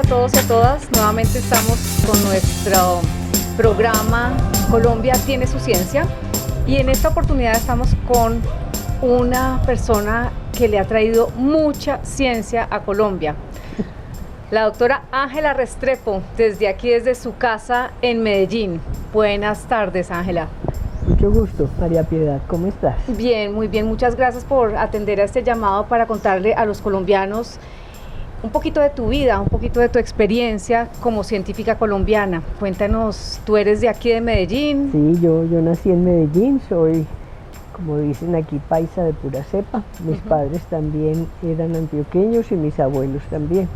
todos y a todas. Nuevamente estamos con nuestro programa Colombia tiene su ciencia y en esta oportunidad estamos con una persona que le ha traído mucha ciencia a Colombia. La doctora Ángela Restrepo, desde su casa en Medellín. Buenas tardes, Ángela. Mucho gusto, María Piedad, ¿cómo estás? Bien, muy bien, muchas gracias por atender a este llamado para contarle a los colombianos un poquito de tu vida, un poquito de tu experiencia como científica colombiana. Cuéntanos, ¿tú eres de aquí de Medellín? Sí, yo nací en Medellín, soy, como dicen aquí, paisa de pura cepa. Mis padres también eran antioqueños y mis abuelos también.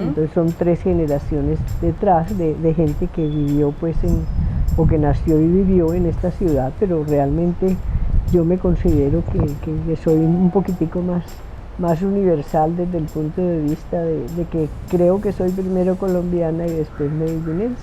Entonces son 3 generaciones detrás de gente que vivió o que nació y vivió en esta ciudad, pero realmente yo me considero que soy un poquitico más universal desde el punto de vista de que creo que soy primero colombiana y después medellinense.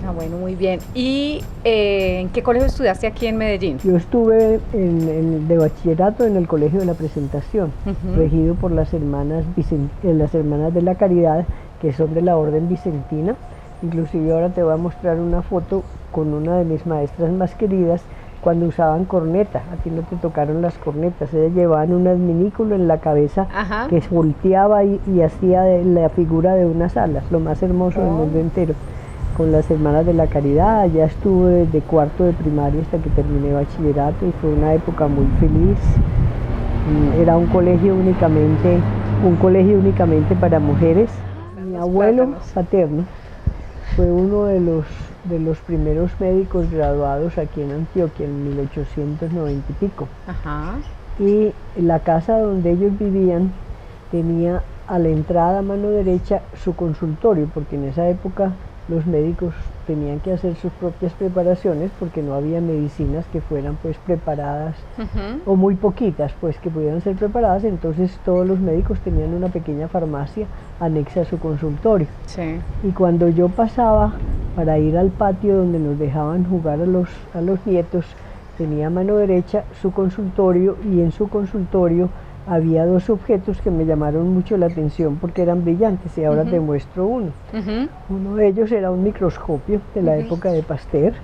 Ah, bueno, muy bien. ¿Y en qué colegio estudiaste aquí en Medellín? Yo estuve de bachillerato en el Colegio de la Presentación, regido por las hermanas de la Caridad, que son de la Orden Vicentina. Inclusive ahora te voy a mostrar una foto con una de mis maestras más queridas, cuando usaban corneta. A ti no te tocaron las cornetas, ellas llevaban un adminículo en la cabeza que se volteaba y hacía la figura de unas alas, lo más hermoso del mundo entero. Con las hermanas de la Caridad, ya estuve desde cuarto de primaria hasta que terminé bachillerato y fue una época muy feliz. Era un colegio únicamente para mujeres. Mi abuelo paterno fue uno de los primeros médicos graduados aquí en Antioquia en 1890 y pico. Y la casa donde ellos vivían tenía a la entrada a mano derecha su consultorio, porque en esa época los médicos tenían que hacer sus propias preparaciones porque no había medicinas que fueran preparadas o muy poquitas que pudieran ser preparadas. Entonces todos los médicos tenían una pequeña farmacia anexa a su consultorio. Y cuando yo pasaba para ir al patio donde nos dejaban jugar a los nietos, tenía a mano derecha su consultorio, y en su consultorio había 2 objetos que me llamaron mucho la atención porque eran brillantes, y ahora te muestro uno. Uno de ellos era un microscopio de la época de Pasteur,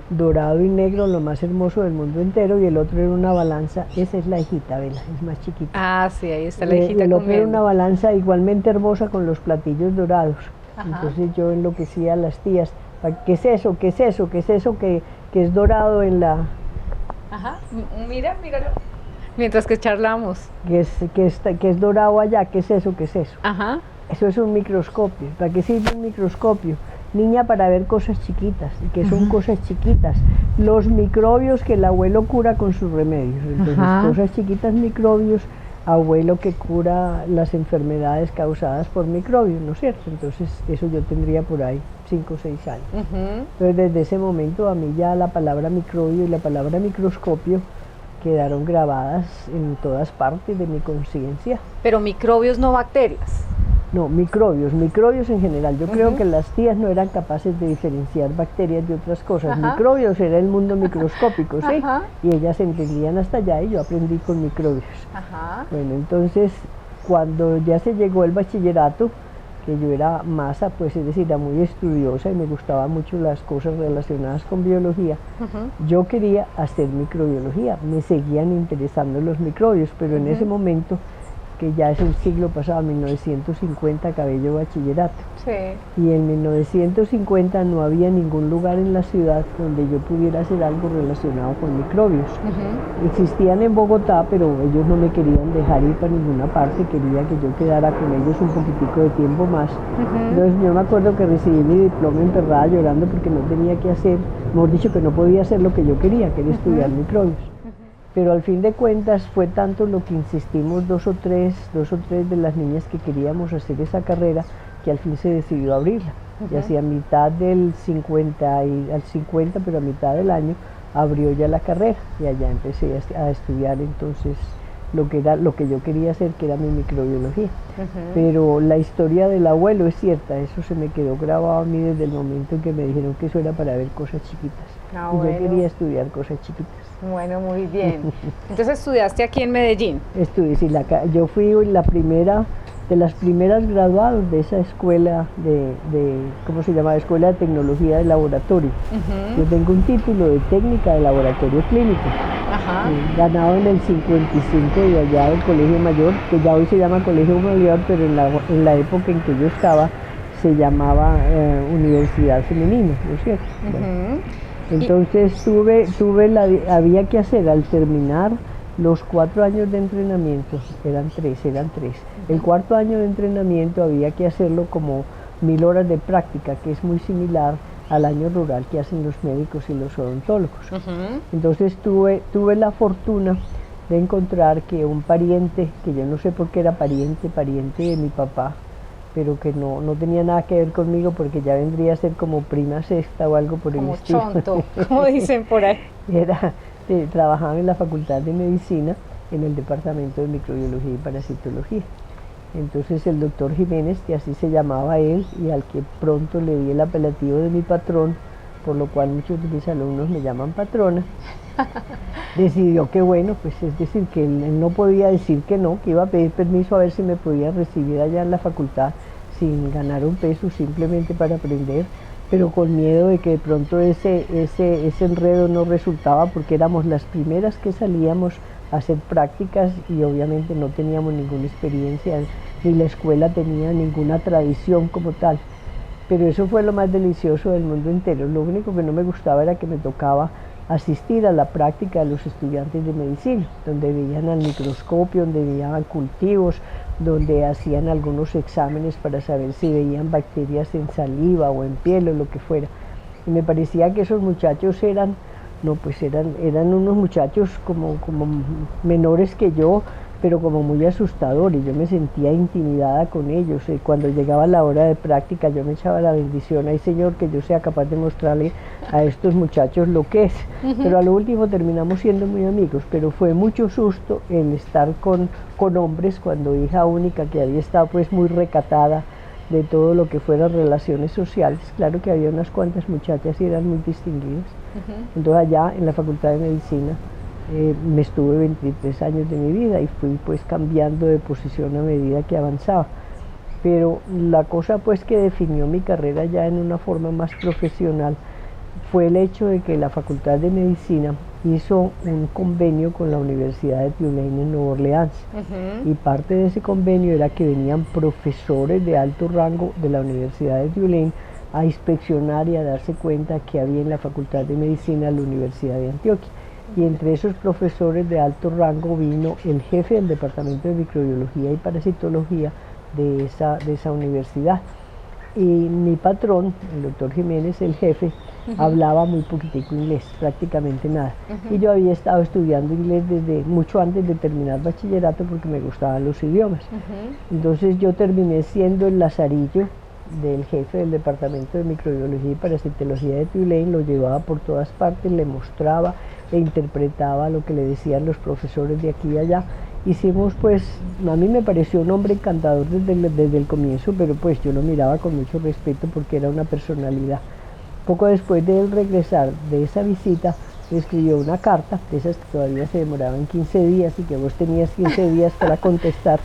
dorado y negro, lo más hermoso del mundo entero, y el otro era una balanza. Esa es la hijita, vela, es más chiquita. Ah, sí, ahí está la hijita. El otro era una balanza igualmente hermosa con los platillos dorados. Entonces yo enloquecía a las tías. ¿Qué es eso? ¿Qué es eso? ¿Qué es eso que es dorado en la...? Míralo. Mientras que charlamos. Que es dorado allá, ¿qué es eso? ¿Qué es eso? Eso es un microscopio. ¿Para qué sirve un microscopio? Niña, para ver cosas chiquitas. ¿Y qué son cosas chiquitas? Los microbios que el abuelo cura con sus remedios. Entonces, cosas chiquitas, microbios, abuelo que cura las enfermedades causadas por microbios, ¿no es cierto? Entonces, eso yo tendría por ahí 5 o 6 años. Entonces, desde ese momento a mí ya la palabra microbio y la palabra microscopio quedaron grabadas en todas partes de mi conciencia. Pero microbios, no bacterias. No, microbios en general. Yo creo que las tías no eran capaces de diferenciar bacterias de otras cosas. Microbios era el mundo microscópico, ¿sí? Y ellas entendían hasta allá y yo aprendí con microbios. Bueno, entonces, cuando ya se llegó el bachillerato, que yo era masa, es decir, era muy estudiosa y me gustaban mucho las cosas relacionadas con biología, yo quería hacer microbiología, me seguían interesando los microbios, pero en ese momento, que ya es el siglo pasado, 1950, acabé yo bachillerato. Y en 1950 no había ningún lugar en la ciudad donde yo pudiera hacer algo relacionado con microbios. Existían en Bogotá, pero ellos no me querían dejar ir para ninguna parte, quería que yo quedara con ellos un poquitico de tiempo más. Entonces yo me acuerdo que recibí mi diploma emperrada llorando porque no tenía que hacer, mejor dicho, que no podía hacer lo que yo quería, que era estudiar microbios. Pero al fin de cuentas fue tanto lo que insistimos dos o tres de las niñas que queríamos hacer esa carrera, que al fin se decidió abrirla. Y hacia mitad del 50, pero a mitad del año, abrió ya la carrera y allá empecé a estudiar entonces lo que yo quería hacer, que era mi microbiología. Pero la historia del abuelo es cierta, eso se me quedó grabado a mí desde el momento en que me dijeron que eso era para ver cosas chiquitas. Y yo quería estudiar cosas chiquitas. Bueno, muy bien. Entonces estudiaste aquí en Medellín. Estudié, sí, yo fui la primera de las primeras graduados de esa escuela ¿cómo se llama? Escuela de Tecnología de Laboratorio. Yo tengo un título de técnica de laboratorio clínico, ganado en el 55 de allá del Colegio Mayor, que ya hoy se llama Colegio Mayor, pero en la época en que yo estaba se llamaba Universidad Femenina, ¿no es cierto? Bueno, entonces había que hacer al terminar los 4 años de entrenamiento, eran tres. El cuarto año de entrenamiento había que hacerlo como 1000 horas de práctica, que es muy similar al año rural que hacen los médicos y los odontólogos. Entonces tuve la fortuna de encontrar que un pariente, que yo no sé por qué era pariente de mi papá, pero que no tenía nada que ver conmigo porque ya vendría a ser como prima sexta o algo por el estilo. Como chonto, como dicen por ahí. Trabajaba en la Facultad de Medicina en el Departamento de Microbiología y Parasitología. Entonces el doctor Jiménez, que así se llamaba él y al que pronto le di el apelativo de mi patrón, por lo cual muchos de mis alumnos me llaman patrona, decidió que bueno, pues es decir, que él no podía decir que no, que iba a pedir permiso a ver si me podía recibir allá en la facultad sin ganar un peso, simplemente para aprender, pero con miedo de que de pronto ese enredo no resultaba, porque éramos las primeras que salíamos a hacer prácticas y obviamente no teníamos ninguna experiencia, ni la escuela tenía ninguna tradición como tal. Pero eso fue lo más delicioso del mundo entero. Lo único que no me gustaba era que me tocaba asistir a la práctica de los estudiantes de medicina, donde veían al microscopio, donde veían cultivos, donde hacían algunos exámenes para saber si veían bacterias en saliva o en piel o lo que fuera. Y me parecía que esos muchachos eran unos muchachos como menores que yo, pero como muy asustadores. Yo me sentía intimidada con ellos. Cuando llegaba la hora de práctica yo me echaba la bendición, ay Señor, que yo sea capaz de mostrarle a estos muchachos lo que es. Pero a lo último terminamos siendo muy amigos, pero fue mucho susto el estar con hombres cuando hija única, que había estado pues muy recatada de todo lo que fueran relaciones sociales. Claro que había unas cuantas muchachas y eran muy distinguidas. Entonces allá en la Facultad de Medicina me estuve 23 años de mi vida y fui pues cambiando de posición a medida que avanzaba. Pero la cosa pues que definió mi carrera ya en una forma más profesional fue el hecho de que la Facultad de Medicina hizo un convenio con la Universidad de Tulane en Nueva Orleans, y parte de ese convenio era que venían profesores de alto rango de la Universidad de Tulane a inspeccionar y a darse cuenta que había en la Facultad de Medicina de la Universidad de Antioquia. Y entre esos profesores de alto rango vino el jefe del Departamento de Microbiología y Parasitología de esa universidad. Y mi patrón, el doctor Jiménez, el jefe, hablaba muy poquitico inglés, prácticamente nada. Y yo había estado estudiando inglés desde mucho antes de terminar bachillerato porque me gustaban los idiomas. Entonces yo terminé siendo el lazarillo del jefe del Departamento de Microbiología y Parasitología de Tulane. Lo llevaba por todas partes, le mostraba e interpretaba lo que le decían los profesores de aquí y allá. Hicimos pues, a mí me pareció un hombre encantador desde el comienzo, pero pues yo lo miraba con mucho respeto porque era una personalidad. Poco después de él regresar de esa visita, me escribió una carta, de esas que todavía se demoraban 15 días y que vos tenías 15 días para contestar,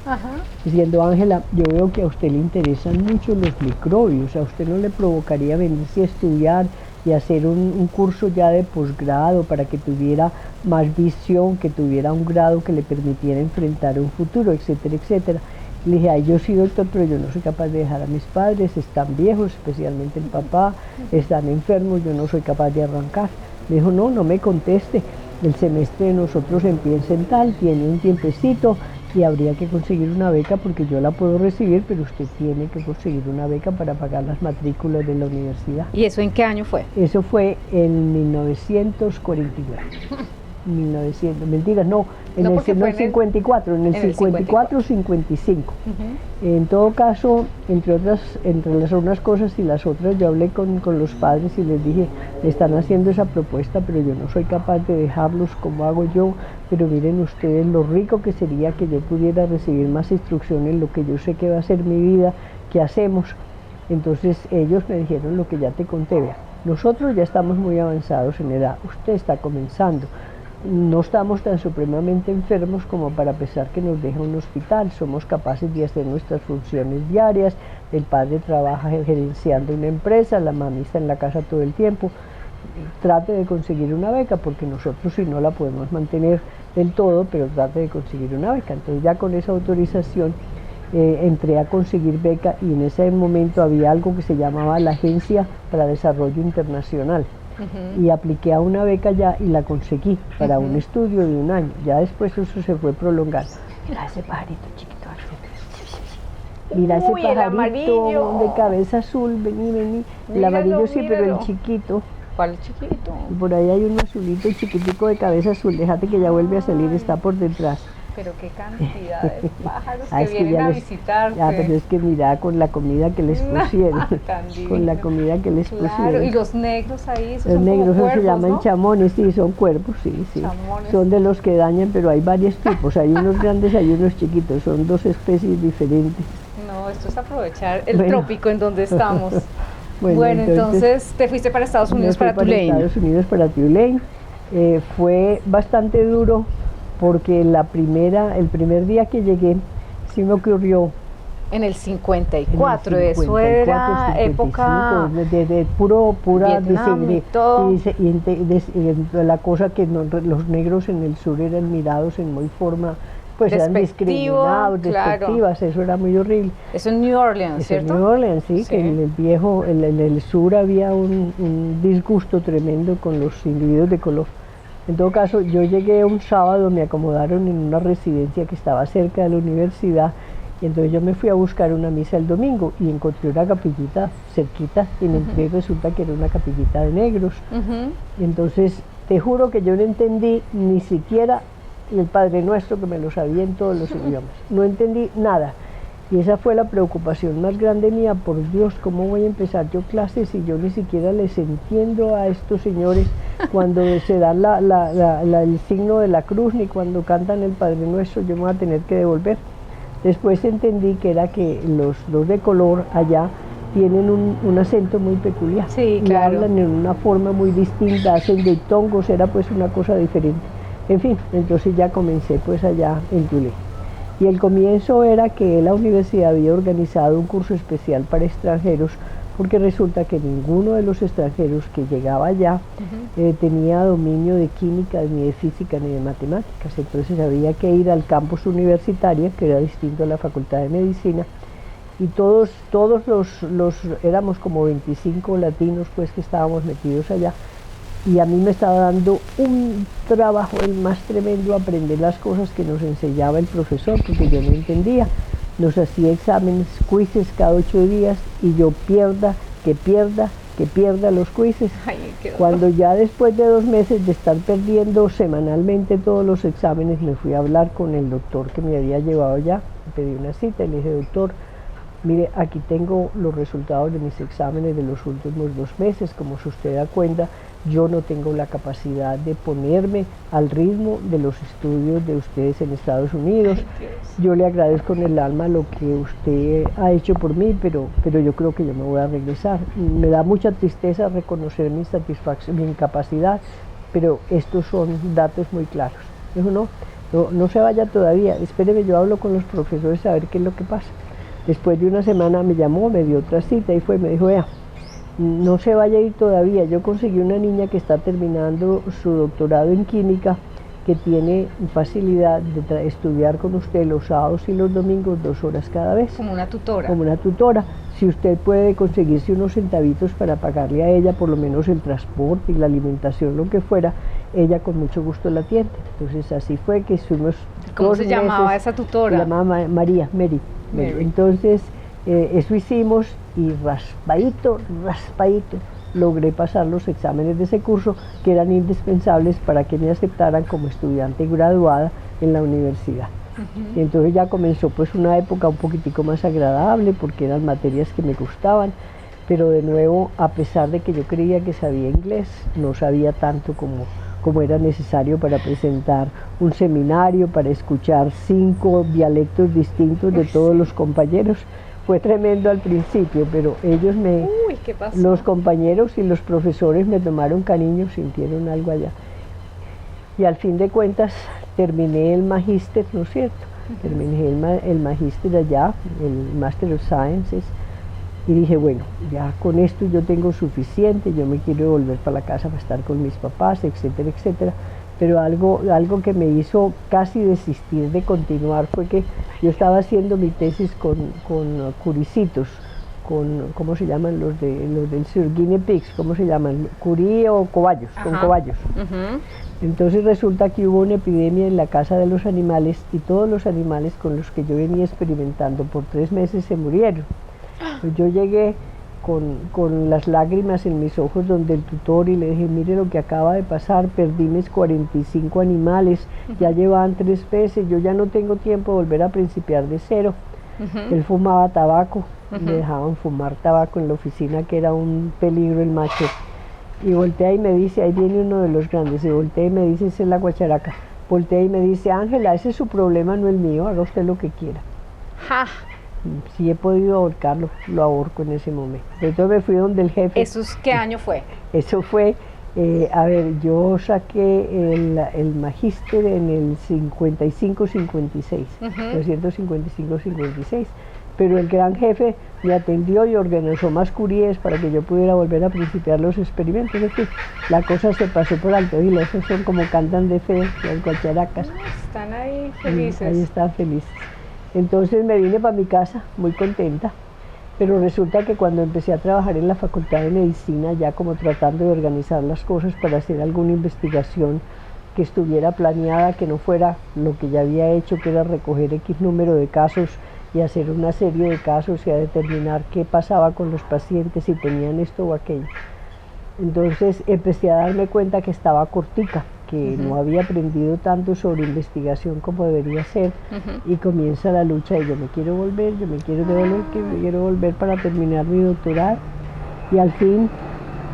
diciendo: Ángela, yo veo que a usted le interesan mucho los microbios, a usted no le provocaría venirse a estudiar y hacer un curso ya de posgrado para que tuviera más visión, que tuviera un grado que le permitiera enfrentar un futuro, etcétera, etcétera. Le dije: ay, yo sí, doctor, pero yo no soy capaz de dejar a mis padres, están viejos, especialmente el papá, están enfermos, yo no soy capaz de arrancar. Me dijo: no me conteste, el semestre de nosotros empieza en tal, tiene un tiempecito y habría que conseguir una beca porque yo la puedo recibir, pero usted tiene que conseguir una beca para pagar las matrículas de la universidad. ¿Y eso en qué año fue? Eso fue en 1949. 1900, mentiras, no, en el 54, en el 54-55. En todo caso, entre las unas cosas y las otras, yo hablé con los padres y les dije: me están haciendo esa propuesta, pero yo no soy capaz de dejarlos como hago yo, pero miren ustedes lo rico que sería que yo pudiera recibir más instrucciones en lo que yo sé que va a ser mi vida, ¿qué hacemos? Entonces ellos me dijeron lo que ya te conté: vea, nosotros ya estamos muy avanzados en edad, usted está comenzando. no estamos tan supremamente enfermos como para pensar que nos deja un hospital, somos capaces de hacer nuestras funciones diarias, el padre trabaja gerenciando una empresa, la mami está en la casa todo el tiempo. Trate de conseguir una beca, porque nosotros si no la podemos mantener del todo, pero trate de conseguir una beca. Entonces ya con esa autorización entré a conseguir beca, y en ese momento había algo que se llamaba la Agencia para Desarrollo Internacional, y apliqué a una beca ya y la conseguí para un estudio de 1 año. Ya después eso se fue prolongando. Mira ese pajarito chiquito, mira ese pajarito de cabeza azul, vení, vení. El amarillo sí, pero el chiquito. ¿Cuál chiquito? Y por ahí hay un azulito chiquitico de cabeza azul, déjate que ya vuelve a salir, está por detrás. Pero qué cantidad de pájaros que vienen a visitarte. Ya, pero es que mira con la comida que les pusieron, con la comida que les pusieron. Y los negros ahí, esos los son negros, como cuervos, se llaman, ¿no? Chamones, sí, son cuervos, sí, sí. Chamones. Son de los que dañan, pero hay varios tipos, hay unos grandes, hay unos chiquitos, son 2 especies diferentes. No, esto es aprovechar el trópico en donde estamos. Bueno, entonces te fuiste para Estados Unidos, para Tulane. Estados Unidos, para Tulane. Fue bastante duro, porque el primer día que llegué, sí me ocurrió. En el 54, eso era 55, época de pura la cosa que los negros en el sur eran mirados en muy forma, pues eran discriminados, despectivas, eso era muy horrible. Eso en New Orleans, ¿cierto? En New Orleans, sí, que en el sur había un disgusto tremendo con los individuos de color. En todo caso, yo llegué un sábado, me acomodaron en una residencia que estaba cerca de la universidad, y entonces yo me fui a buscar una misa el domingo y encontré una capillita cerquita, y me entré, resulta que era una capillita de negros. Y entonces, te juro que yo no entendí ni siquiera el Padre Nuestro, que me lo sabía en todos los idiomas. No entendí nada. Y esa fue la preocupación más grande mía. Por Dios, ¿cómo voy a empezar yo clases si yo ni siquiera les entiendo a estos señores cuando se dan el signo de la cruz, ni cuando cantan el Padre Nuestro? Yo me voy a tener que devolver. Después entendí que era que los de color allá tienen un acento muy peculiar. Sí, y hablan en una forma muy distinta, hacen diptongos, era pues una cosa diferente. En fin, entonces ya comencé pues allá en Tulane. Y el comienzo era que la universidad había organizado un curso especial para extranjeros, porque resulta que ninguno de los extranjeros que llegaba allá tenía dominio de química, ni de física, ni de matemáticas. Entonces había que ir al campus universitario, que era distinto a la Facultad de Medicina, y todos éramos como 25 latinos pues que estábamos metidos allá. Y a mí me estaba dando un trabajo el más tremendo aprender las cosas que nos enseñaba el profesor, porque yo no entendía. Nos hacía exámenes, quizzes cada 8 días, y yo pierda los quizzes. Cuando ya después de 2 meses de estar perdiendo semanalmente todos los exámenes, me fui a hablar con el doctor que me había llevado allá, me pedí una cita y le dije: doctor, mire, aquí tengo los resultados de mis exámenes de los últimos 2 meses, como si usted da cuenta, yo no tengo la capacidad de ponerme al ritmo de los estudios de ustedes en Estados Unidos. Yo le agradezco en el alma lo que usted ha hecho por mí, pero yo creo que yo me voy a regresar. Me da mucha tristeza reconocer mi incapacidad, pero estos son datos muy claros. Dijo: no se vaya todavía, espéreme, yo hablo con los profesores a ver qué es lo que pasa. Después de una semana me llamó, me dio otra cita y me dijo: vea, no se vaya a ir todavía, yo conseguí una niña que está terminando su doctorado en química, que tiene facilidad de estudiar con usted los sábados y los domingos 2 horas cada vez. Como una tutora. Como una tutora. Si usted puede conseguirse unos centavitos para pagarle a ella por lo menos el transporte y la alimentación, lo que fuera, ella con mucho gusto la atiende. Entonces así fue que estuvimos. ¿Cómo se llamaba esa tutora? Se llamaba Mary. Entonces eso hicimos, y raspadito logré pasar los exámenes de ese curso, que eran indispensables para que me aceptaran como estudiante graduada en la universidad. Y entonces ya comenzó pues una época un poquitico más agradable, porque eran materias que me gustaban, pero de nuevo, a pesar de que yo creía que sabía inglés, no sabía tanto como era necesario para presentar un seminario, para escuchar 5 dialectos distintos de todos los compañeros. Fue tremendo al principio, pero ellos ¿qué pasó? Los compañeros y los profesores me tomaron cariño, sintieron algo allá. Y al fin de cuentas terminé el magíster, ¿no es cierto? Terminé el magíster allá, el Master of Sciences, y dije, bueno, ya con esto yo tengo suficiente, yo me quiero volver para la casa para estar con mis papás, etcétera, etcétera. Pero algo que me hizo casi desistir de continuar fue que yo estaba haciendo mi tesis con curicitos, ¿cómo se llaman los del sur? Guinea pigs, ¿cómo se llaman? Curí o cobayos, con cobayos. Entonces resulta que hubo una epidemia en la casa de los animales y todos los animales con los que yo venía experimentando por 3 meses se murieron. Pues yo llegué con las lágrimas en mis ojos donde el tutor y le dije, mire lo que acaba de pasar, perdí mis 45 animales, ya llevaban 3 veces, yo ya no tengo tiempo de volver a principiar de cero. Él fumaba tabaco, me dejaban fumar tabaco en la oficina, que era un peligro el macho. Y voltea y me dice, ahí viene uno de los grandes, y voltea y me dice, esa es la guacharaca. Voltea y me dice, Ángela, ese es su problema, no el mío, haga usted lo que quiera. ¡Ja! Si he podido ahorcarlo, lo ahorco en ese momento. Entonces me fui donde el jefe. ¿Eso qué año fue? Eso fue, yo saqué el magíster en el 55-56, 1955-56, pero el gran jefe me atendió y organizó más curíes para que yo pudiera volver a principiar los experimentos. Es que la cosa se pasó por alto y esos son como cantan de fe, las guacharacas. Están ahí felices. Ahí están felices. Entonces me vine para mi casa muy contenta, pero resulta que cuando empecé a trabajar en la Facultad de Medicina, ya como tratando de organizar las cosas para hacer alguna investigación que estuviera planeada, que no fuera lo que ya había hecho, que era recoger X número de casos y hacer una serie de casos y a determinar qué pasaba con los pacientes, si tenían esto o aquello. Entonces empecé a darme cuenta que estaba cortica, que no había aprendido tanto sobre investigación como debería ser, y comienza la lucha y yo me quiero volver para terminar mi doctorado, y al fin...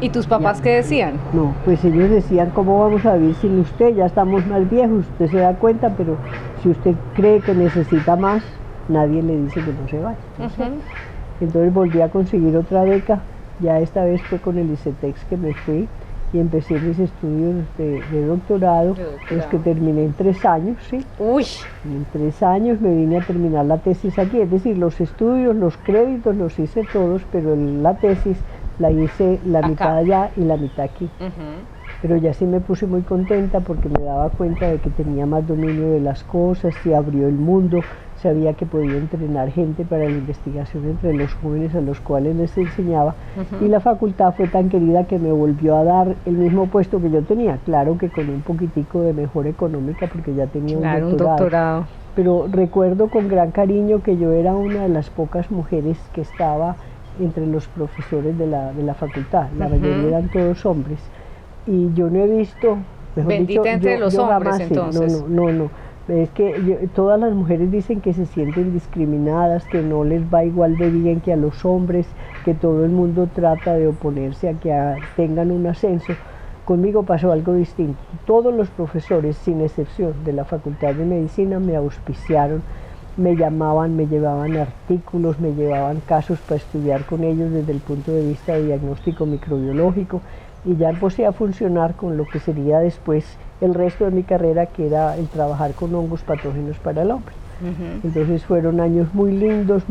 ¿Y tus papás qué decían? No, pues ellos decían, ¿cómo vamos a vivir sin usted? Ya estamos más viejos, usted se da cuenta, pero si usted cree que necesita más, nadie le dice que no se vaya. Entonces volví a conseguir otra beca, ya esta vez fue con el ICETEX que me fui, y empecé mis estudios de doctorado, los que terminé en 3 años, ¿sí? ¡Uy! En 3 años me vine a terminar la tesis aquí, es decir, los estudios, los créditos los hice todos, pero la tesis la hice la mitad allá y la mitad aquí. Pero ya sí me puse muy contenta porque me daba cuenta de que tenía más dominio de las cosas, se abrió el mundo, sabía que podía entrenar gente para la investigación entre los jóvenes a los cuales les enseñaba, y la facultad fue tan querida que me volvió a dar el mismo puesto que yo tenía, claro que con un poquitico de mejora económica porque ya tenía un doctorado. Pero recuerdo con gran cariño que yo era una de las pocas mujeres que estaba entre los profesores de la facultad, la mayoría eran todos hombres, y yo no he visto, mejor bendita dicho, entre los hombres jamás, entonces. No. Es que todas las mujeres dicen que se sienten discriminadas, que no les va igual de bien que a los hombres, que todo el mundo trata de oponerse a que tengan un ascenso. Conmigo pasó algo distinto. Todos los profesores, sin excepción, de la Facultad de Medicina me auspiciaron, me llamaban, me llevaban artículos, me llevaban casos para estudiar con ellos desde el punto de vista de diagnóstico microbiológico, y ya empecé a funcionar con lo que sería después el resto de mi carrera, que era el trabajar con hongos patógenos para el hombre. Entonces fueron años muy lindos,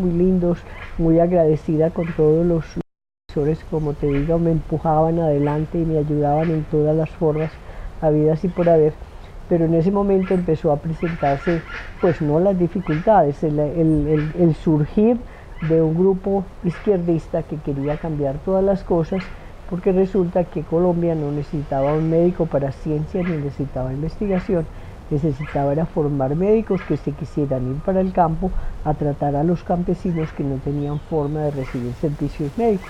muy agradecida con todos los profesores, como te digo, me empujaban adelante y me ayudaban en todas las formas habidas y por haber. Pero en ese momento empezó a presentarse, pues no las dificultades, el surgir de un grupo izquierdista que quería cambiar todas las cosas, porque resulta que Colombia no necesitaba un médico para ciencia ni necesitaba investigación, necesitaba era formar médicos que se quisieran ir para el campo a tratar a los campesinos que no tenían forma de recibir servicios médicos.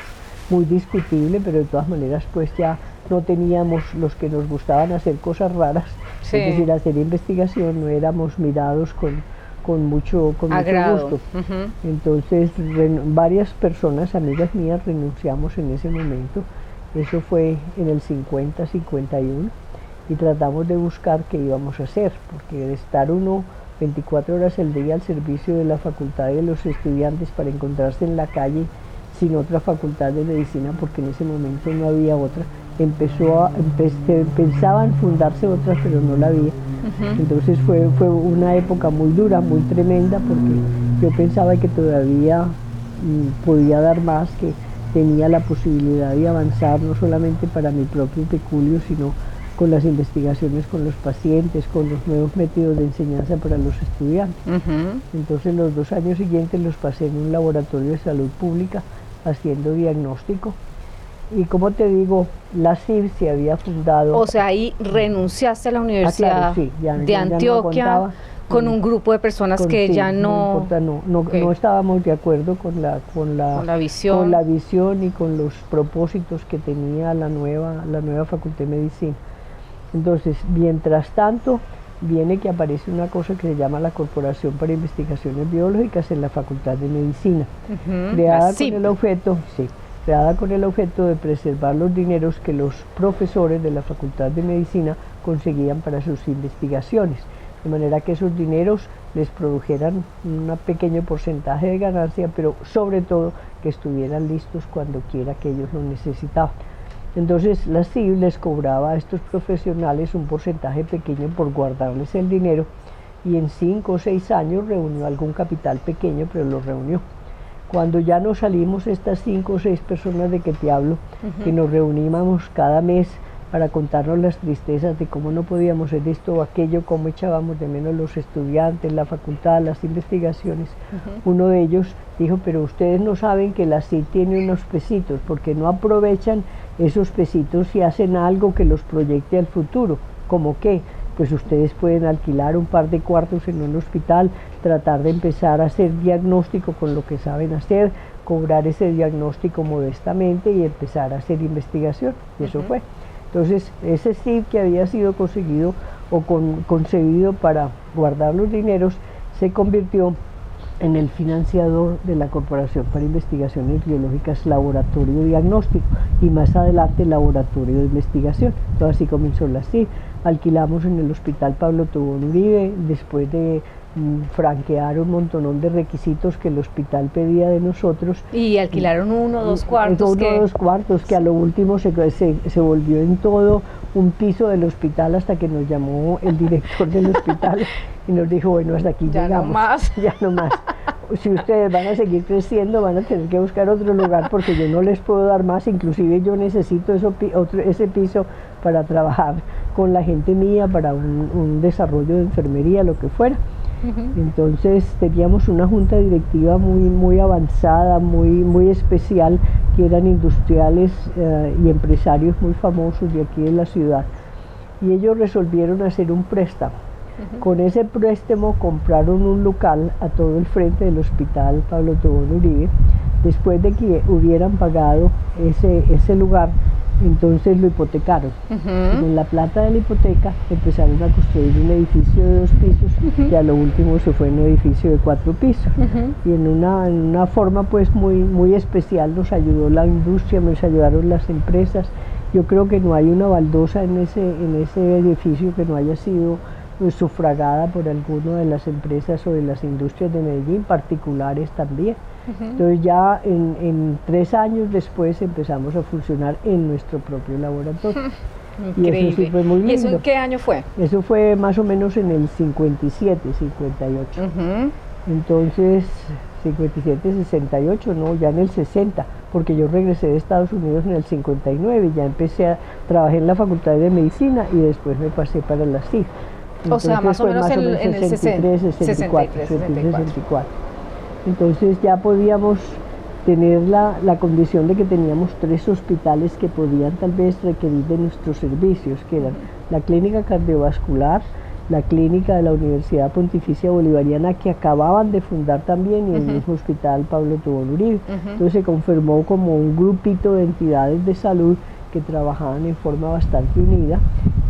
Muy discutible, pero de todas maneras pues ya no teníamos los que nos gustaban hacer cosas raras, es decir, hacer investigación, no éramos mirados con mucho gusto. Entonces varias personas, amigas mías, renunciamos en ese momento. Eso fue en el 50-51, y tratamos de buscar qué íbamos a hacer, porque de estar uno 24 horas al día al servicio de la facultad y de los estudiantes para encontrarse en la calle sin otra facultad de medicina, porque en ese momento no había otra, pensaban fundarse otras, pero no la había. Entonces fue una época muy dura, muy tremenda, porque yo pensaba que todavía podía dar más, que tenía la posibilidad de avanzar no solamente para mi propio peculio, sino con las investigaciones con los pacientes, con los nuevos métodos de enseñanza para los estudiantes. Entonces los 2 años siguientes los pasé en un laboratorio de salud pública haciendo diagnóstico. Y como te digo, la CIB se había fundado. O sea, ahí renunciaste a la Universidad de Antioquia no con un grupo de personas que ya no... No estábamos de acuerdo con la visión y con los propósitos que tenía la nueva Facultad de Medicina. Entonces, mientras tanto, viene que aparece una cosa que se llama la Corporación para Investigaciones Biológicas en la Facultad de Medicina, creada con el objeto de preservar los dineros que los profesores de la Facultad de Medicina conseguían para sus investigaciones, de manera que esos dineros les produjeran un pequeño porcentaje de ganancia, pero sobre todo que estuvieran listos cuando quiera que ellos lo necesitaban. Entonces la CIB les cobraba a estos profesionales un porcentaje pequeño por guardarles el dinero, y en 5 o 6 años reunió algún capital pequeño, pero lo reunió. Cuando ya nos salimos, estas 5 o 6 personas de que te hablo, que nos reuníamos cada mes para contarnos las tristezas de cómo no podíamos hacer esto o aquello, cómo echábamos de menos los estudiantes, la facultad, las investigaciones, uno de ellos dijo: pero ustedes no saben que la CID tiene unos pesitos, porque no aprovechan esos pesitos y hacen algo que los proyecte al futuro. ¿Cómo qué? Pues ustedes pueden alquilar un par de cuartos en un hospital, tratar de empezar a hacer diagnóstico con lo que saben hacer, cobrar ese diagnóstico modestamente y empezar a hacer investigación. Y eso fue. Entonces, ese CIB que había sido conseguido o concebido para guardar los dineros, se convirtió en el financiador de la Corporación para Investigaciones Biológicas, Laboratorio Diagnóstico, y más adelante Laboratorio de Investigación. Entonces así comenzó la CIB. Alquilamos en el Hospital Pablo Tobón Uribe, después de franquear un montonón de requisitos que el hospital pedía de nosotros. Y alquilaron 1 o 2 cuartos. 1 o 2 cuartos, que a lo último se volvió en todo un piso del hospital, hasta que nos llamó el director del hospital y nos dijo: bueno, hasta aquí ya llegamos. No más. Ya no más. Si ustedes van a seguir creciendo, van a tener que buscar otro lugar, porque yo no les puedo dar más. Inclusive yo necesito ese piso para trabajar con la gente mía, para un desarrollo de enfermería, lo que fuera. Entonces teníamos una junta directiva muy avanzada, muy especial, que eran industriales y empresarios muy famosos de aquí de la ciudad, y ellos resolvieron hacer un préstamo. Con ese préstamo compraron un local a todo el frente del Hospital Pablo Tobón Uribe. Después de que hubieran pagado ese lugar, entonces lo hipotecaron. Con la plata de la hipoteca empezaron a construir un edificio de 2 pisos, y a lo último se fue en un edificio de 4 pisos. Y en una forma pues muy especial nos ayudó la industria, nos ayudaron las empresas. Yo creo que no hay una baldosa en ese edificio que no haya sido sufragada por alguna de las empresas o de las industrias de Medellín, particulares también. Entonces ya en 3 años después empezamos a funcionar en nuestro propio laboratorio. Increíble. Y eso sí fue muy lindo. ¿Y eso en qué año fue? Eso fue más o menos en el 57, 58. Entonces, 57, 68, no, ya en el 60, porque yo regresé de Estados Unidos en el 59, ya trabajé en la Facultad de Medicina y después me pasé para la CIG. O sea, más o menos en el 63, 64. Entonces ya podíamos tener la condición de que teníamos 3 hospitales que podían tal vez requerir de nuestros servicios, que eran la Clínica Cardiovascular, la Clínica de la Universidad Pontificia Bolivariana, que acababan de fundar también, y el mismo Hospital Pablo Tobón Uribe. Entonces se conformó como un grupito de entidades de salud que trabajaban en forma bastante unida,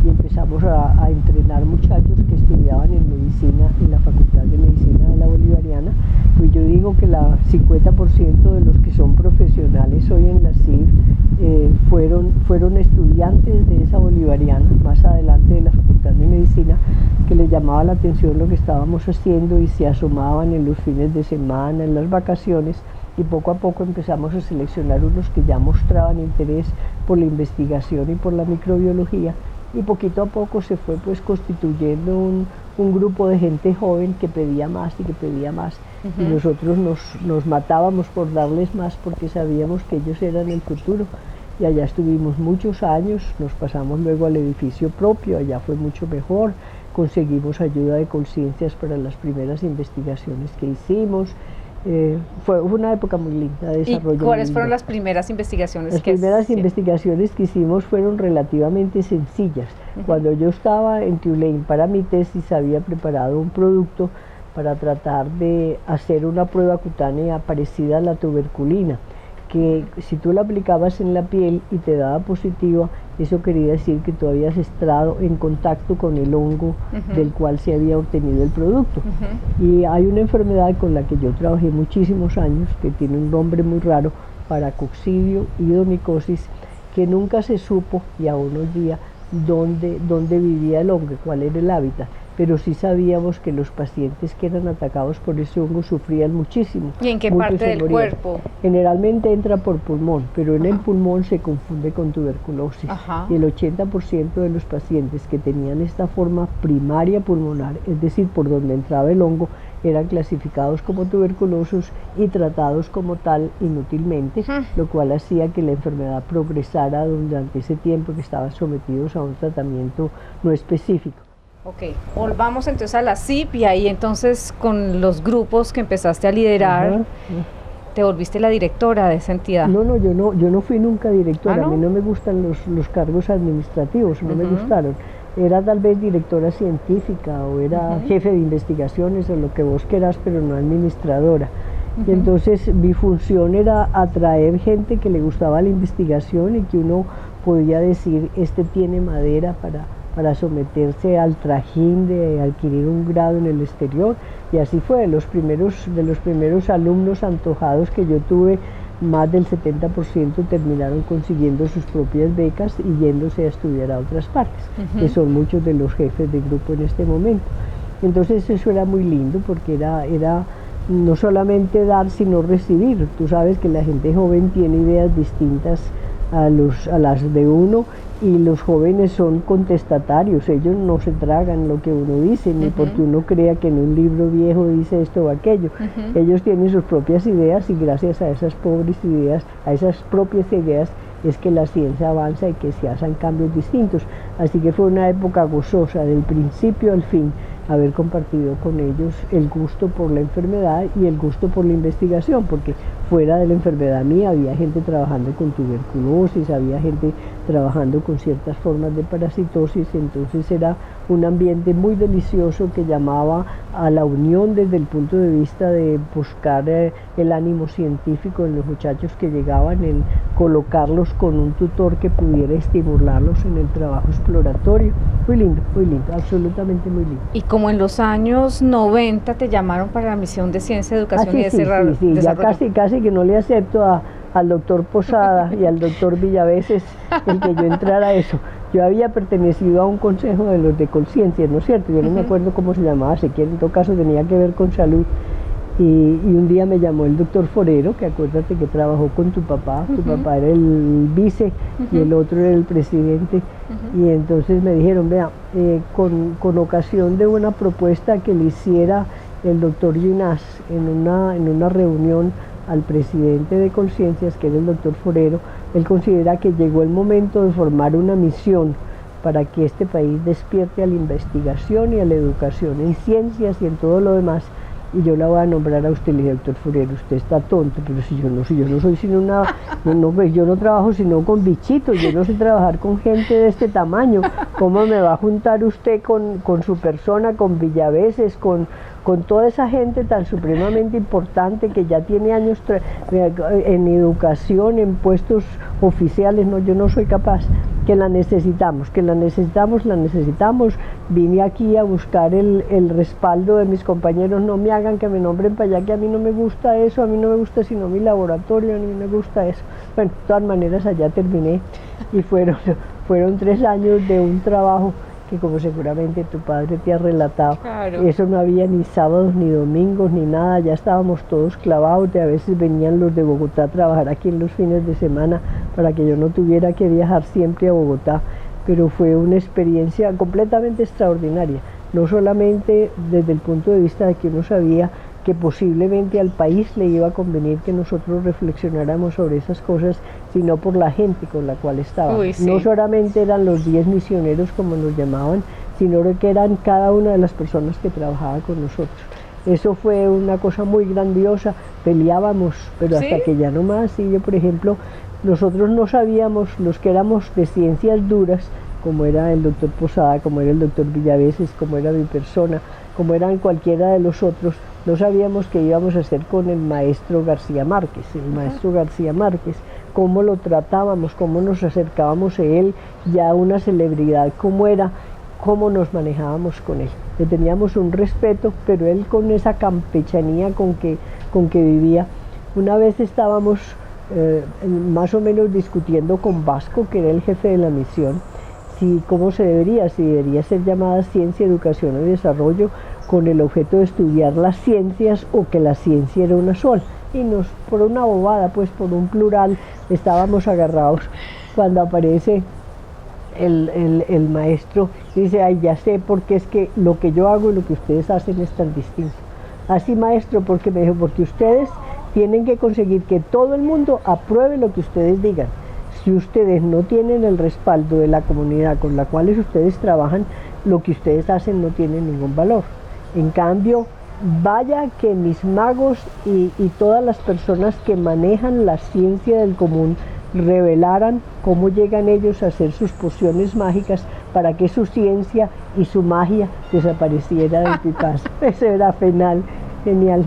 y empezamos a entrenar muchachos que estudiaban en medicina en la Facultad de Medicina de la Bolivariana. Pues yo digo que el 50% de los que son profesionales hoy en la CIB fueron estudiantes de esa bolivariana, más adelante de la Facultad de Medicina, que les llamaba la atención lo que estábamos haciendo y se asomaban en los fines de semana, en las vacaciones, y poco a poco empezamos a seleccionar unos que ya mostraban interés por la investigación y por la microbiología, y poquito a poco se fue pues constituyendo un grupo de gente joven que pedía más y que pedía más, y nosotros nos matábamos por darles más porque sabíamos que ellos eran el futuro, y allá estuvimos muchos años. Nos pasamos luego al edificio propio, allá fue mucho mejor, conseguimos ayuda de Colciencias para las primeras investigaciones que hicimos. Fue una época muy linda de desarrollo. ¿Y cuáles fueron las primeras investigaciones que hicieron? Las primeras investigaciones que hicimos fueron relativamente sencillas. Cuando yo estaba en Tulane para mi tesis, había preparado un producto para tratar de hacer una prueba cutánea parecida a la tuberculina, que si tú la aplicabas en la piel y te daba positiva, eso quería decir que tú habías estado en contacto con el hongo del cual se había obtenido el producto. Y hay una enfermedad con la que yo trabajé muchísimos años, que tiene un nombre muy raro, paracoccidio idomicosis, que nunca se supo, y aún hoy día, dónde vivía el hongo, cuál era el hábitat, pero sí sabíamos que los pacientes que eran atacados por ese hongo sufrían muchísimo. ¿Y en qué parte del cuerpo? Generalmente entra por pulmón, pero en el pulmón se confunde con tuberculosis. Y el 80% de los pacientes que tenían esta forma primaria pulmonar, es decir, por donde entraba el hongo, eran clasificados como tuberculosos y tratados como tal inútilmente, lo cual hacía que la enfermedad progresara durante ese tiempo que estaban sometidos a un tratamiento no específico. Ok, volvamos entonces a la CIP, y ahí entonces con los grupos que empezaste a liderar, ¿te volviste la directora de esa entidad? No, yo no fui nunca directora. ¿Ah, no? A mí no me gustan los cargos administrativos, no me gustaron. Era tal vez directora científica o era jefe de investigaciones o lo que vos querás, pero no administradora. Y entonces mi función era atraer gente que le gustaba la investigación y que uno podía decir, este tiene madera para someterse al trajín de adquirir un grado en el exterior, y así fue. De los primeros alumnos antojados que yo tuve, más del 70% terminaron consiguiendo sus propias becas y yéndose a estudiar a otras partes, que son muchos de los jefes de grupo en este momento. Entonces eso era muy lindo porque era no solamente dar sino recibir. Tú sabes que la gente joven tiene ideas distintas a las de uno, y los jóvenes son contestatarios, ellos no se tragan lo que uno dice, ni porque uno crea que en un libro viejo dice esto o aquello. Ellos tienen sus propias ideas, y gracias a esas propias ideas es que la ciencia avanza y que se hacen cambios distintos. Así que fue una época gozosa, del principio al fin, haber compartido con ellos el gusto por la enfermedad y el gusto por la investigación, porque fuera de la enfermedad mía había gente trabajando con tuberculosis, había gente trabajando con ciertas formas de parasitosis. Entonces era un ambiente muy delicioso que llamaba a la unión desde el punto de vista de buscar el ánimo científico en los muchachos que llegaban, en colocarlos con un tutor que pudiera estimularlos en el trabajo exploratorio. Muy lindo, absolutamente muy lindo. Y como en los años 90 te llamaron para la misión de Ciencia, Educación y Desarrollo. Ya casi que no le acepto al doctor Posada y al doctor Villaveses el que yo entrara a eso. Yo había pertenecido a un consejo de los de Colciencias, ¿no es cierto? Yo no me acuerdo cómo se llamaba, en todo caso tenía que ver con salud. Y un día me llamó el doctor Forero, que acuérdate que trabajó con tu papá era el vice y el otro era el presidente, y entonces me dijeron, vea, con ocasión de una propuesta que le hiciera el doctor Yunás en una reunión al presidente de Colciencias, que era el doctor Forero, él considera que llegó el momento de formar una misión para que este país despierte a la investigación y a la educación en ciencias y en todo lo demás, y yo la voy a nombrar a usted. Le dije, doctor Forero, usted está tonto, pero si yo no soy sino una, pues yo no trabajo sino con bichitos, yo no sé trabajar con gente de este tamaño, ¿cómo me va a juntar usted con su persona, con Villaveses, con con toda esa gente tan supremamente importante que ya tiene años en educación, en puestos oficiales, no, yo no soy capaz, que la necesitamos, la necesitamos. Vine aquí a buscar el respaldo de mis compañeros, no me hagan que me nombren para allá, que a mí no me gusta eso, a mí no me gusta sino mi laboratorio, a mí me gusta eso. Bueno, de todas maneras allá terminé y fueron 3 años de un trabajo que, como seguramente tu padre te ha relatado, claro. Eso no había ni sábados ni domingos ni nada, ya estábamos todos clavados, y a veces venían los de Bogotá a trabajar aquí en los fines de semana para que yo no tuviera que viajar siempre a Bogotá, pero fue una experiencia completamente extraordinaria, no solamente desde el punto de vista de que uno sabía que posiblemente al país le iba a convenir que nosotros reflexionáramos sobre esas cosas, sino por la gente con la cual estábamos. Sí. No solamente eran los 10 misioneros como nos llamaban, sino que eran cada una de las personas que trabajaba con nosotros. Eso fue una cosa muy grandiosa, peleábamos, pero ¿Sí? hasta que ya no más. Y yo, por ejemplo, nosotros no sabíamos, los que éramos de ciencias duras, como era el doctor Posada, como era el doctor Villaveses, como era mi persona, como eran cualquiera de los otros, no sabíamos qué íbamos a hacer con el maestro García Márquez, cómo lo tratábamos, cómo nos acercábamos a él, ya una celebridad como era, cómo nos manejábamos con él. Le teníamos un respeto, pero él con esa campechanía con que vivía. Una vez estábamos más o menos discutiendo con Vasco, que era el jefe de la misión, si debería ser llamada Ciencia, Educación y Desarrollo, con el objeto de estudiar las ciencias o que la ciencia era una sola. Y por una bobada, pues por un plural, estábamos agarrados cuando aparece el maestro y dice, ay, ya sé, porque es que lo que yo hago y lo que ustedes hacen es tan distinto. Así, maestro, porque me dijo, porque ustedes tienen que conseguir que todo el mundo apruebe lo que ustedes digan. Si ustedes no tienen el respaldo de la comunidad con la cual ustedes trabajan, lo que ustedes hacen no tiene ningún valor. En cambio, vaya que mis magos y todas las personas que manejan la ciencia del común revelaran cómo llegan ellos a hacer sus pociones mágicas para que su ciencia y su magia desapareciera de Picasso. Eso era genial.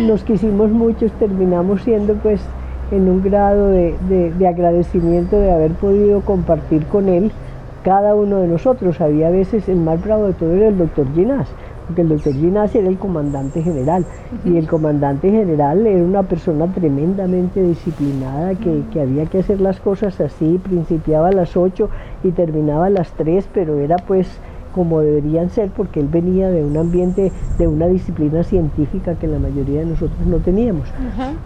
Nos quisimos mucho, terminamos siendo pues en un grado de agradecimiento de haber podido compartir con él cada uno de nosotros. Había veces, el más bravo de todo era el doctor Ginás, porque el doctor Ginás era el comandante general, y el comandante general era una persona tremendamente disciplinada, que había que hacer las cosas así, principiaba a las 8 y terminaba a las 3, pero era pues como deberían ser, porque él venía de un ambiente, de una disciplina científica que la mayoría de nosotros no teníamos.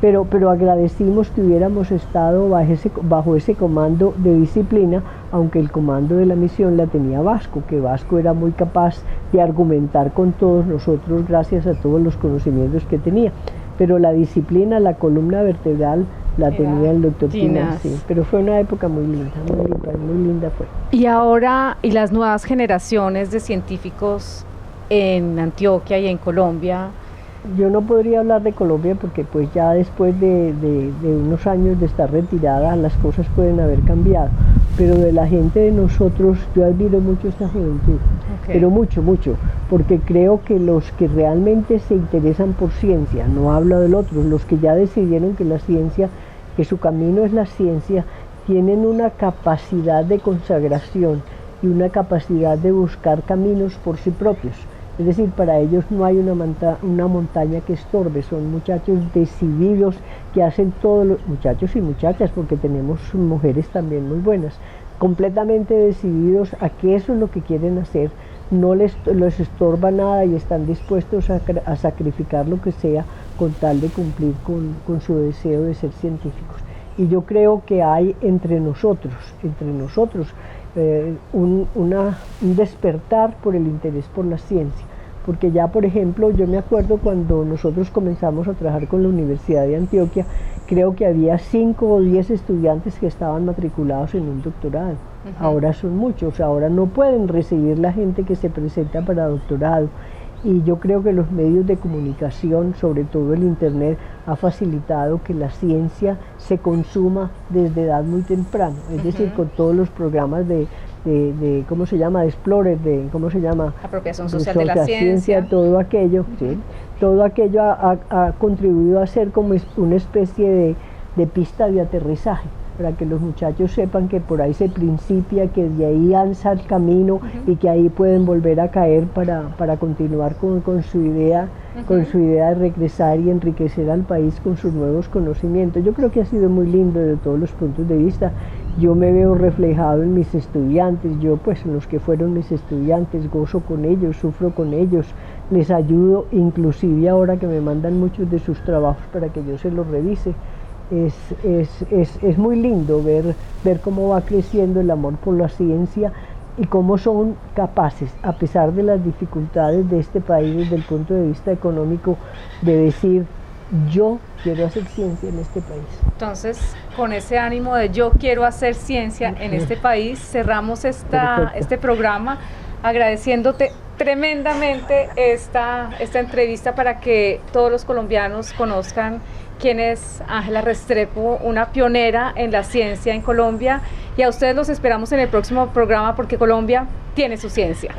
Pero agradecimos que hubiéramos estado bajo ese comando de disciplina, aunque el comando de la misión la tenía Vasco, que Vasco era muy capaz de argumentar con todos nosotros gracias a todos los conocimientos que tenía. Pero la disciplina, la columna vertebral, la tenía el doctor Ginás, sí. Pero fue una época muy linda fue. Y ahora, y las nuevas generaciones de científicos en Antioquia y en Colombia. Yo no podría hablar de Colombia porque pues ya después de unos años de estar retirada las cosas pueden haber cambiado, pero de la gente de nosotros yo admiro mucho esta juventud, pero mucho, porque creo que los que realmente se interesan por ciencia, no hablo del otro, los que ya decidieron que la ciencia, que su camino es la ciencia, tienen una capacidad de consagración y una capacidad de buscar caminos por sí propios. Es decir, para ellos no hay una montaña que estorbe, son muchachos decididos que hacen todos los muchachos y muchachas, porque tenemos mujeres también muy buenas, completamente decididos a que eso es lo que quieren hacer, no les estorba nada y están dispuestos a sacrificar lo que sea con tal de cumplir con su deseo de ser científicos. Y yo creo que hay entre nosotros, un despertar por el interés por la ciencia, porque ya, por ejemplo, yo me acuerdo cuando nosotros comenzamos a trabajar con la Universidad de Antioquia, creo que había 5 o 10 estudiantes que estaban matriculados en un doctorado. Ahora son muchos, ahora no pueden recibir la gente que se presenta para doctorado. Y yo creo que los medios de comunicación, sobre todo el internet, ha facilitado que la ciencia se consuma desde edad muy temprana, es decir, con todos los programas de ¿cómo se llama? De explorer, de, ¿cómo se llama? Apropiación social de la ciencia. Todo aquello, sí. Todo aquello ha contribuido a ser como una especie de pista de aterrizaje, para que los muchachos sepan que por ahí se principia, que de ahí alza el camino y que ahí pueden volver a caer para continuar con su idea, con su idea de regresar y enriquecer al país con sus nuevos conocimientos. Yo creo que ha sido muy lindo desde todos los puntos de vista. Yo me veo reflejado en mis estudiantes, yo pues en los que fueron mis estudiantes, gozo con ellos, sufro con ellos, les ayudo, inclusive ahora que me mandan muchos de sus trabajos para que yo se los revise. Es muy lindo ver cómo va creciendo el amor por la ciencia y cómo son capaces, a pesar de las dificultades de este país desde el punto de vista económico, de decir: yo quiero hacer ciencia en este país. Entonces, con ese ánimo de yo quiero hacer ciencia en este país, cerramos este programa agradeciéndote tremendamente esta entrevista para que todos los colombianos conozcan quién es Ángela Restrepo, una pionera en la ciencia en Colombia, y a ustedes los esperamos en el próximo programa porque Colombia tiene su ciencia.